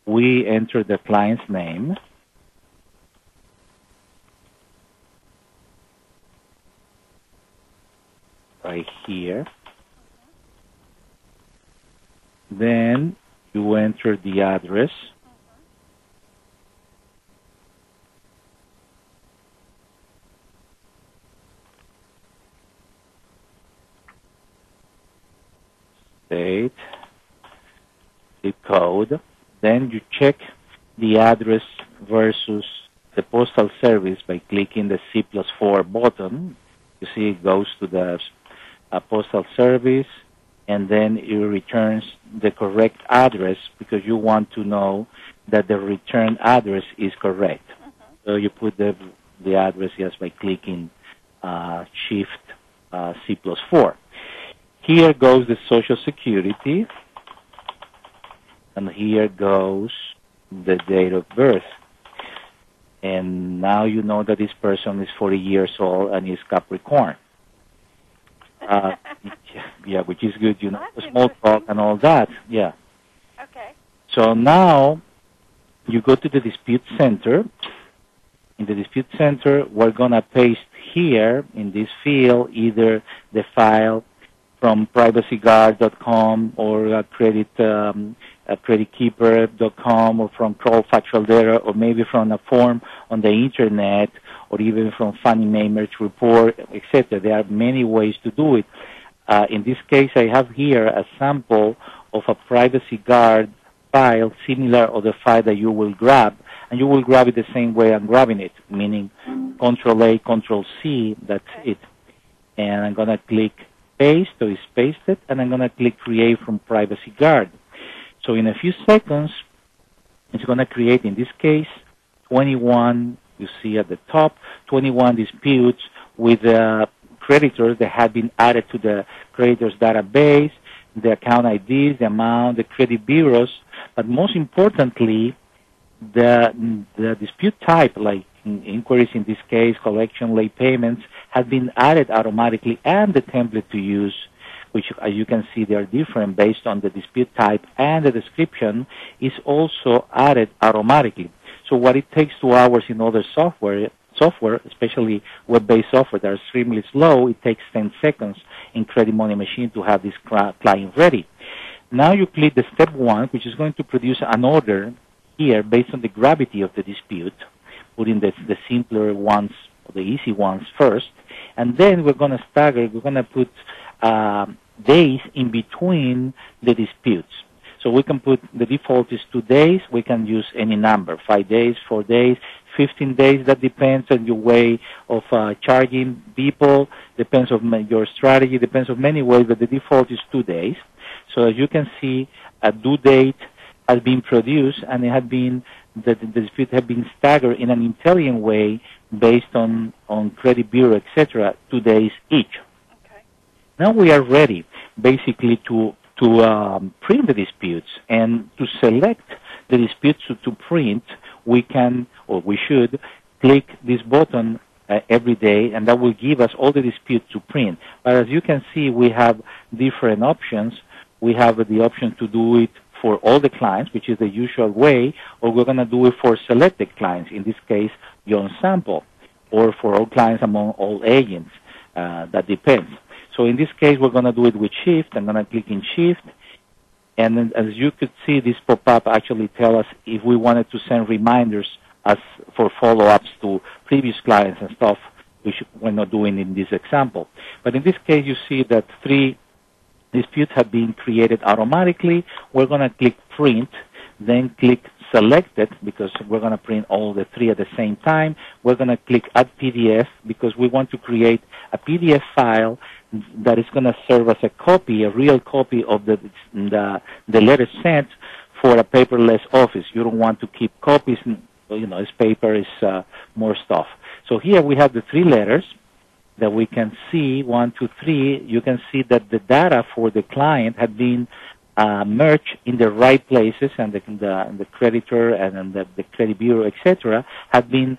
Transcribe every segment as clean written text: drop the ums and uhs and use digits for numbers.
we enter the client's name. Right here. Then you enter the address. State, zip code. Then you check the address versus the postal service by clicking the C+4 button. You see it goes to the postal service, and then it returns the correct address because you want to know that the return address is correct. So you put the address just by clicking Shift C+4. Here goes the Social Security, and here goes the date of birth. And now you know that this person is 40 years old and is Capricorn. Yeah, which is good, you know, small talk and all that. Yeah. Okay. So now you go to the dispute center. In the dispute center, we're going to paste here in this field either the file from privacyguard.com or creditkeeper.com or from Kroll Factual Data or maybe from a form on the internet or even from Fannie Mae Merge Report, etc. There are many ways to do it. In this case, I have here a sample of a Privacy Guard file similar to the file that you will grab, and you will grab it the same way I'm grabbing it, meaning Control-A, Control-C, that's it. And I'm going to click Paste, so it's pasted, and I'm going to click Create from Privacy Guard. So in a few seconds, it's going to create, in this case, 21, you see at the top, 21 disputes with creditors that have been added to the creditors database, the account IDs, the amount, the credit bureaus, but most importantly, the dispute type, like inquiries in this case, collection, late payments, have been added automatically, and the template to use, which as you can see they are different based on the dispute type and the description, is also added automatically. So what it takes 2 hours in other software, especially web-based software that are extremely slow, it takes 10 seconds in Credit Money Machine to have this client ready. Now you click the step 1, which is going to produce an order here based on the gravity of the dispute, putting the simpler ones, or the easy ones first, and then we're going to stagger, we're going to put days in between the disputes. So we can put, the default is 2 days, we can use any number, 5 days, 4 days, 15 days, that depends on your way of charging people, depends on your strategy, depends on many ways, but the default is 2 days. So as you can see, a due date has been produced, and it had been, the dispute have been staggered in an intelligent way based on credit bureau, etc., 2 days each. Okay. Now we are ready, basically, to print the disputes, and to select the disputes to print, we can, or we should, click this button every day, and that will give us all the disputes to print. But as you can see, we have different options. We have the option to do it for all the clients, which is the usual way, or we're going to do it for selected clients, in this case, John Sample, or for all clients among all agents. That depends. So in this case, we're going to do it with Shift. I'm going to click in Shift. And then, as you could see, this pop-up actually tell us if we wanted to send reminders as for follow-ups to previous clients and stuff, which we're not doing in this example. But in this case, you see that 3 disputes have been created automatically. We're going to click Print, then click Selected, because we're going to print all the 3 at the same time. We're going to click Add PDF, because we want to create a PDF file that is going to serve as a copy, a real copy of the letter sent for a paperless office. You don't want to keep copies. You know, this paper is more stuff. So here we have the 3 letters that we can see, 1, 2, 3. You can see that the data for the client had been merged in the right places, and the creditor and the credit bureau, etc., had been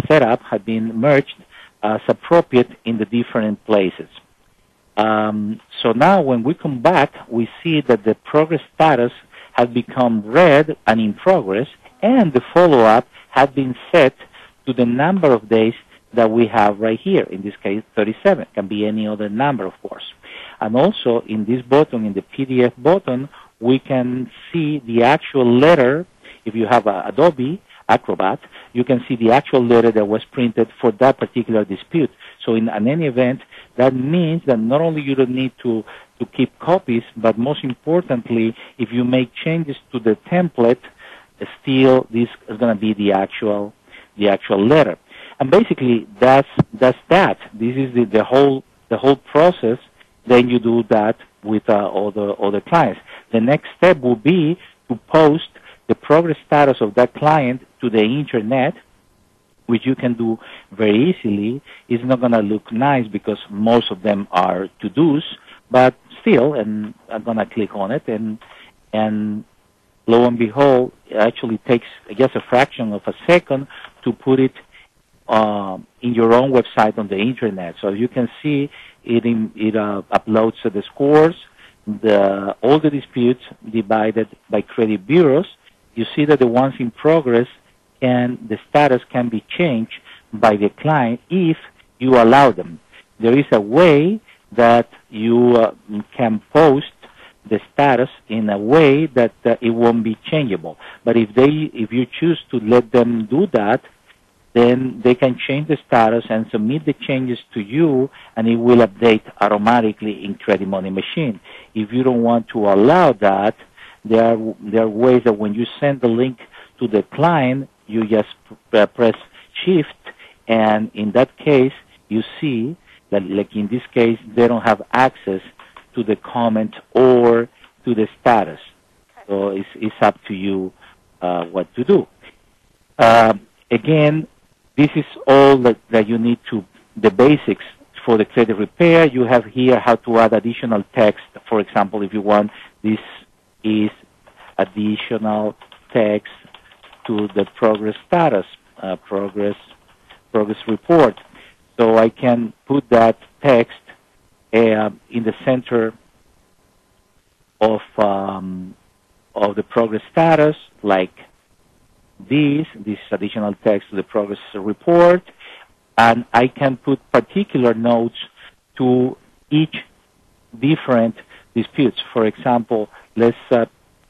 set up, had been merged as appropriate in the different places. So now when we come back, we see that the progress status had become red and in progress, and the follow-up had been set to the number of days that we have right here. In this case, 37. Can be any other number, of course. And also, in this button, in the PDF button, we can see the actual letter. If you have Adobe Acrobat, you can see the actual letter that was printed for that particular dispute. So in any event, that means that not only you don't need to keep copies, but most importantly, if you make changes to the template, still this is going to be the actual letter. And basically, that's that. This is the whole process. Then you do that with all the clients. The next step will be to post the progress status of that client to the internet, which you can do very easily. It's not going to look nice because most of them are to-dos, but still, and I'm going to click on it, and lo and behold, it actually takes just a fraction of a second to put it in your own website on the internet. So you can see it uploads the scores, all the disputes divided by credit bureaus. You see that the ones in progress and the status can be changed by the client if you allow them. There is a way that you can post the status in a way that it won't be changeable. But if you choose to let them do that, then they can change the status and submit the changes to you, and it will update automatically in Credit Money Machine. If you don't want to allow that, there are ways that when you send the link to the client, you just press Shift, and in that case, you see that, like in this case, they don't have access to the comment or to the status. So it's up to you what to do. Again, this is all that you need to, the basics for the credit repair. You have here how to add additional text. For example, if you want, this is additional text to the progress status, progress report. So I can put that text in the center of the progress status, like this additional text to the progress report, and I can put particular notes to each different disputes. For example, let's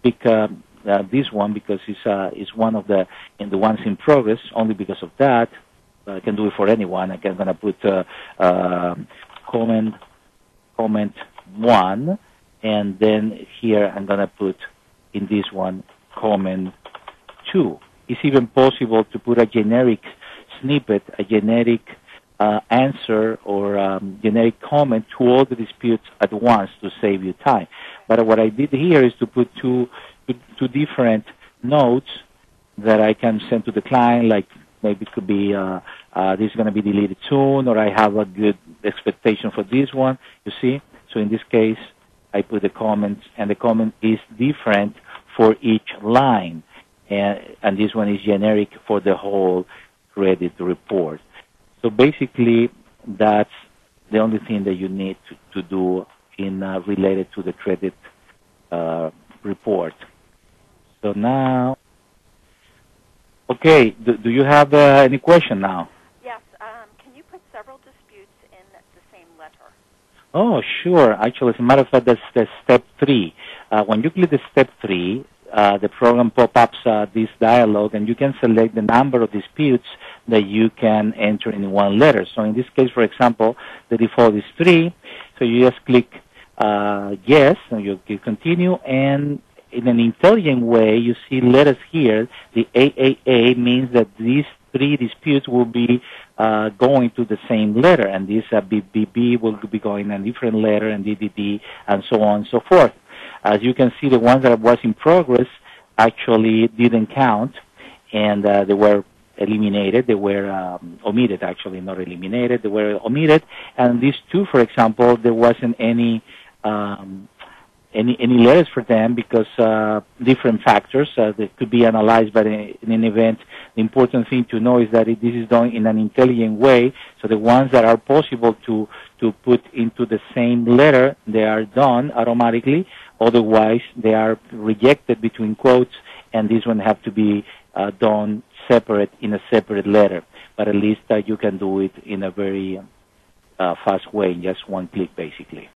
pick this one because it's one of the ones in progress. Only because of that, I can do it for anyone. I'm gonna put comment 1, and then here I'm gonna put in this one comment 2. It's even possible to put a generic snippet, a generic answer, or generic comment to all the disputes at once to save you time. But what I did here is to put two different notes that I can send to the client, like maybe it could be this is going to be deleted soon, or I have a good expectation for this one, you see? So in this case, I put the comments, and the comment is different for each line. And this one is generic for the whole credit report. So basically, that's the only thing that you need to do in related to the credit report. So now, okay, do you have any question now? Yes. Can you put several disputes in the same letter? Oh, sure. Actually, as a matter of fact, that's the step 3. When you click the step 3, the program pop-ups this dialog, and you can select the number of disputes that you can enter in one letter. So in this case, for example, the default is 3. So you just click yes, and you continue, and in an intelligent way, you see letters here. The AAA means that these 3 disputes will be going to the same letter, and this BBB will be going a different letter, and DDD, and so on and so forth. As you can see, the ones that was in progress actually didn't count, and they were eliminated. They were omitted, actually, not eliminated. They were omitted. And these 2, for example, there wasn't any letters for them because different factors that could be analyzed. But in an event, the important thing to know is that this is done in an intelligent way. So the ones that are possible to put into the same letter, they are done automatically. Otherwise, they are rejected between quotes, and this one have to be done separate in a separate letter. But at least you can do it in a very fast way, in just one click, basically.